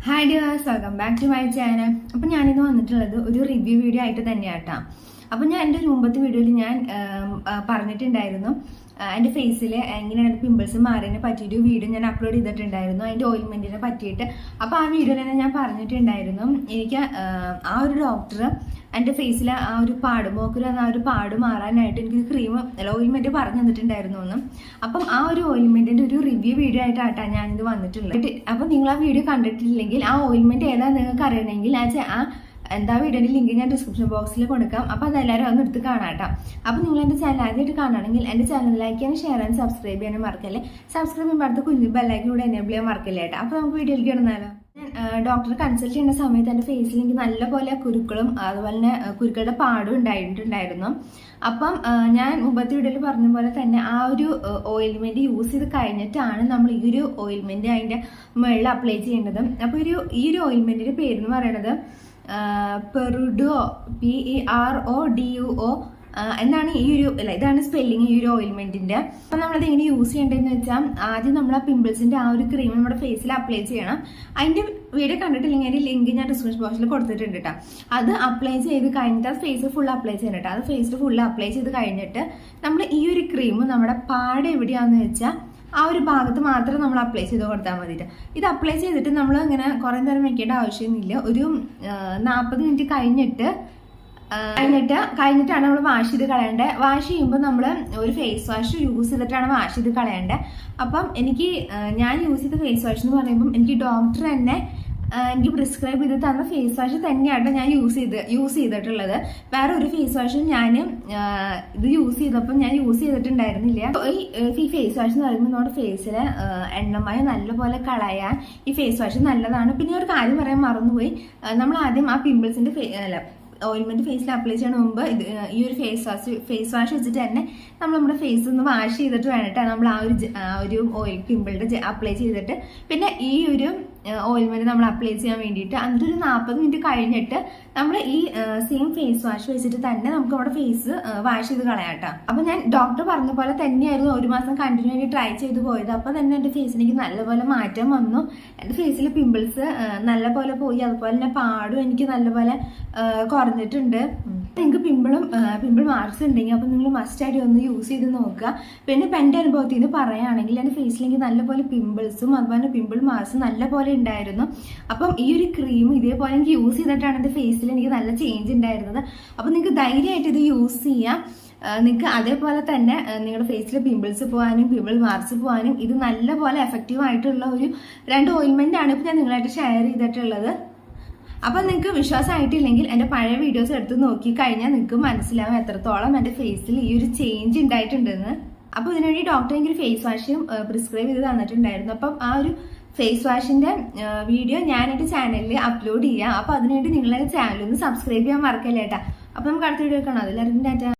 Hi dears, welcome back to my channel. അപ്പം ഞാനിന്ന് വന്നിട്ടുള്ളത് ഒരു റിവ്യൂ വീഡിയോ ആയിട്ട് തന്നെയാട്ടോ. അപ്പം ഞാൻ എൻ്റെ മുമ്പത്തെ വീഡിയോയിൽ ഞാൻ പറഞ്ഞിട്ടുണ്ടായിരുന്നു എൻ്റെ ഫേസിൽ എങ്ങനെയാണ് പിമ്പിൾസ് മാറിയതിനെ പറ്റിയൊരു വീഡിയോ ഞാൻ അപ്ലോഡ് ചെയ്തിട്ടുണ്ടായിരുന്നു, അതിൻ്റെ ഓയിൽമെൻറ്റിനെ പറ്റിയിട്ട്. അപ്പോൾ ആ വീഡിയോയിൽ തന്നെ ഞാൻ പറഞ്ഞിട്ടുണ്ടായിരുന്നു എനിക്ക് ആ ഒരു ഡോക്ടർ എൻ്റെ ഫേസിൽ ആ ഒരു മോക്കിൽ ആ ഒരു പാട് മാറാനായിട്ട് എനിക്ക് ക്രീം ഓയിൽമെൻറ്റ് പറഞ്ഞു തന്നിട്ടുണ്ടായിരുന്നു എന്ന്. അപ്പം ആ ഒരു ഓയിൽമെൻറ്റിൻ്റെ ഒരു റിവ്യൂ വീഡിയോ ആയിട്ടാണ് ഞാനിത് വന്നിട്ടുള്ളത്. അപ്പം നിങ്ങൾ ആ വീഡിയോ കണ്ടിട്ടില്ലെങ്കിൽ ആ ഓയിൽമെൻറ്റ് ഏതാ നിങ്ങൾക്ക് അറിയണമെങ്കിൽ എന്താ വീഡിയോൻ്റെ ലിങ്ക് ഞാൻ ഡിസ്ക്രിപ്ഷൻ ബോക്സിൽ കൊടുക്കാം. അപ്പോൾ അതെല്ലാവരും ഒന്ന് എടുത്ത് കാണാട്ടോ. അപ്പോൾ നിങ്ങൾ എൻ്റെ ചാനൽ ആദ്യമായിട്ട് കാണുകയാണെങ്കിൽ എൻ്റെ ചാനൽ ലൈക്ക് ചെയ്യാനും ഷെയർ ചെയ്യാനും സബ്സ്ക്രൈബ് ചെയ്യാനും മറക്കല്ലേ. സബ്സ്ക്രൈബ് ചെയ്യുമ്പോൾ അടുത്ത കുഞ്ഞു ബെല്ലൈക്കൻ കൂടെ എനേബിൾ ചെയ്യാൻ മറക്കല്ലേ കേട്ടോ. അപ്പോൾ നമുക്ക് വീഡിയോയിലേക്ക് ഇടുന്നാലോ. ഡോക്ടറെ കൺസൾട്ട് ചെയ്യുന്ന സമയത്ത് എൻ്റെ ഫേസിൽ എനിക്ക് നല്ലപോലെ കുരുക്കളും അതുപോലെ തന്നെ കുരുക്കളുടെ പാടും ഉണ്ടായിട്ടുണ്ടായിരുന്നു. അപ്പം ഞാൻ മുമ്പത്തെ വീഡിയോയിൽ പറഞ്ഞ പോലെ തന്നെ ആ ഒരു ഓയിൽമെൻറ്റ് യൂസ് ചെയ്ത് കഴിഞ്ഞിട്ടാണ് നമ്മൾ ഈ ഒരു ഓയിൽമെൻറ്റ് അതിൻ്റെ മുകളിൽ അപ്ലൈ ചെയ്യേണ്ടത്. അപ്പോൾ ഈ ഒരു ഓയിൽമെൻറ്റിൻ്റെ പേരെന്ന് പറയണത് പെറുഡോ PERODUO എന്നാണ് ഇതാണ് സ്പെല്ലിങ് ഈ ഒരു ഓയിൽമെന്റിന്റെ. അപ്പൊ നമ്മളത് എങ്ങനെ യൂസ് ചെയ്യേണ്ടതെന്ന് വെച്ചാൽ ആദ്യം നമ്മൾ ആ പിമ്പിൾസിന്റെ ആ ഒരു ക്രീം നമ്മുടെ ഫേസിൽ അപ്ലൈ ചെയ്യണം. അതിന്റെ വീഡിയോ കണ്ടിട്ടില്ലെങ്കിൽ അതിന്റെ ലിങ്ക് ഞാൻ ഡിസ്ക്രിപ്ഷൻ ബോക്സിൽ കൊടുത്തിട്ടുണ്ട് കേട്ടോ. അത് അപ്ലൈ ചെയ്ത് കഴിഞ്ഞിട്ട് അത് ഫേസ് ഫുൾ അപ്ലൈ ചെയ്യണം കേട്ടോ. അത് ഫേസിൽ ഫുൾ അപ്ലൈ ചെയ്ത് കഴിഞ്ഞിട്ട് നമ്മൾ ഈ ഒരു ക്രീം നമ്മുടെ പാട് എവിടെയാണെന്ന് വെച്ചാൽ ആ ഒരു ഭാഗത്ത് മാത്രം നമ്മൾ അപ്ലൈ ചെയ്ത് കൊടുത്താൽ മതിയിട്ട്. ഇത് അപ്ലൈ ചെയ്തിട്ട് നമ്മൾ ഇങ്ങനെ കുറേ നേരം വെക്കേണ്ട ആവശ്യമൊന്നുമില്ല. ഒരു 40 മിനിറ്റ് കഴിഞ്ഞിട്ടാണ് നമ്മൾ വാഷ് ചെയ്ത് കളയേണ്ടത്. വാഷ് ചെയ്യുമ്പോൾ നമ്മൾ ഒരു ഫേസ് വാഷ് യൂസ് ചെയ്തിട്ടാണ് വാഷ് ചെയ്ത് കളയേണ്ടത്. അപ്പം ഞാൻ യൂസ് ചെയ്ത ഫേസ് വാഷ് എന്ന് പറയുമ്പം എനിക്ക് ഡോക്ടർ തന്നെ എനിക്ക് പ്രിസ്ക്രൈബ് ചെയ്ത് തന്ന ഫേസ് വാഷ് തന്നെയാണ് ഞാൻ യൂസ് ചെയ്തിട്ടുള്ളത്. വേറെ ഒരു ഫേസ് വാഷും ഞാൻ ഇത് യൂസ് ചെയ്തപ്പോൾ ഞാൻ യൂസ് ചെയ്തിട്ടുണ്ടായിരുന്നില്ല. ഈ ഫേസ് വാഷ് എന്ന് പറയുമ്പോൾ നമ്മുടെ ഫേസിൽ എണ്ണമയം നല്ലപോലെ കളയാൻ ഈ ഫേസ് വാഷ് നല്ലതാണ്. പിന്നെ ഒരു കാര്യം പറയാൻ മറന്നുപോയി, നമ്മൾ ആദ്യം ആ പിമ്പിൾസിന്റെ ഓയിൽമെന്റ് ഫേസിൽ അപ്ലൈ ചെയ്യണ മുമ്പ് ഈ ഒരു ഫേസ് വാഷ് വെച്ചിട്ട് തന്നെ നമ്മൾ നമ്മുടെ ഫേസ് ഒന്ന് വാഷ് ചെയ്തിട്ട് വേണ്ടിട്ട് നമ്മൾ ആ ഒരു ഓയിൽ പിമ്പിളുടെ അപ്ലൈ ചെയ്തിട്ട് പിന്നെ ഈ ഒരു ഓയിൽമെന്റ് നമ്മൾ അപ്ലൈ ചെയ്യാൻ വേണ്ടിയിട്ട് എന്നിട്ട് ഒരു 40 മിനിറ്റ് കഴിഞ്ഞിട്ട് നമ്മൾ ഈ സെയിം ഫേസ് വാഷ് വെച്ചിട്ട് തന്നെ നമുക്ക് നമ്മുടെ ഫേസ് വാഷ് ചെയ്ത് കളയാട്ടോ. അപ്പൊ ഞാൻ ഡോക്ടർ പറഞ്ഞ പോലെ തന്നെയായിരുന്നു 1 മാസം കണ്ടിന്യൂ ആയിട്ട് ട്രൈ ചെയ്ത് പോയത്. അപ്പൊ തന്നെ എൻ്റെ ഫേസിലേക്ക് നല്ലപോലെ മാറ്റം വന്നു. എൻ്റെ ഫേസിലെ പിമ്പിൾസ് നല്ലപോലെ പോയി, അതുപോലെ തന്നെ പാടും എനിക്ക് നല്ലപോലെ കുറഞ്ഞിട്ടുണ്ട്. നിങ്ങൾക്ക് പിമ്പിൾ മാർക്സ് ഉണ്ടെങ്കിൽ അപ്പം നിങ്ങൾ മസ്റ്റായിട്ട് ഒന്ന് യൂസ് ചെയ്ത് നോക്കുക. പിന്നെ ഇപ്പം എൻ്റെ അനുഭവത്തിൽ നിന്ന് പറയുകയാണെങ്കിൽ എൻ്റെ ഫേസിലേക്ക് നല്ലപോലെ പിമ്പിൾസും അതുപോലെ പിമ്പിൾ മാർക്സും നല്ലപോലെ ഉണ്ടായിരുന്നു. അപ്പം ഈ ഒരു ക്രീം ഇതേപോലെ എനിക്ക് യൂസ് ചെയ്തിട്ടാണ് എൻ്റെ ഫേസിൽ എനിക്ക് നല്ല ചേഞ്ച് ഉണ്ടായിരുന്നത്. അപ്പം നിങ്ങൾക്ക് ധൈര്യമായിട്ട് ഇത് യൂസ് ചെയ്യാം. നിങ്ങൾക്ക് അതേപോലെ തന്നെ നിങ്ങളുടെ ഫേസിൽ പിമ്പിൾസ് പോകാനും പിമ്പിൾ മാർക്സ് പോകാനും ഇത് നല്ലപോലെ എഫക്റ്റീവ് ആയിട്ടുള്ള ഒരു 2 ഓയിൽമെൻ്റ് ആണ് ഇപ്പം ഞാൻ നിങ്ങളായിട്ട് ഷെയർ ചെയ്തിട്ടുള്ളത്. അപ്പം നിങ്ങൾക്ക് വിശ്വാസമായിട്ടില്ലെങ്കിൽ എൻ്റെ പഴയ വീഡിയോസ് എടുത്ത് നോക്കി കഴിഞ്ഞാൽ നിങ്ങൾക്ക് മനസ്സിലാവും എത്രത്തോളം എൻ്റെ ഫേസിൽ ഈ ഒരു ചേഞ്ച് ഉണ്ടായിട്ടുണ്ടെന്ന്. അപ്പോൾ ഇതിനുവേണ്ടി ഡോക്ടർ എനിക്കൊരു ഫേസ് വാഷും പ്രിസ്ക്രൈബ് ചെയ്ത് തന്നിട്ടുണ്ടായിരുന്നു. അപ്പം ആ ഒരു ഫേസ് വാഷിൻ്റെ വീഡിയോ ഞാൻ എൻ്റെ ചാനലിൽ അപ്ലോഡ് ചെയ്യാം. അപ്പോൾ അതിനുവേണ്ടി നിങ്ങളെ ചാനലൊന്ന് സബ്സ്ക്രൈബ് ചെയ്യാൻ മറക്കല്ലേട്ടാ. അപ്പോൾ നമുക്ക് അടുത്ത വീഡിയോ കാണാം. അതിലെല്ലാവർക്കും ടാറ്റ.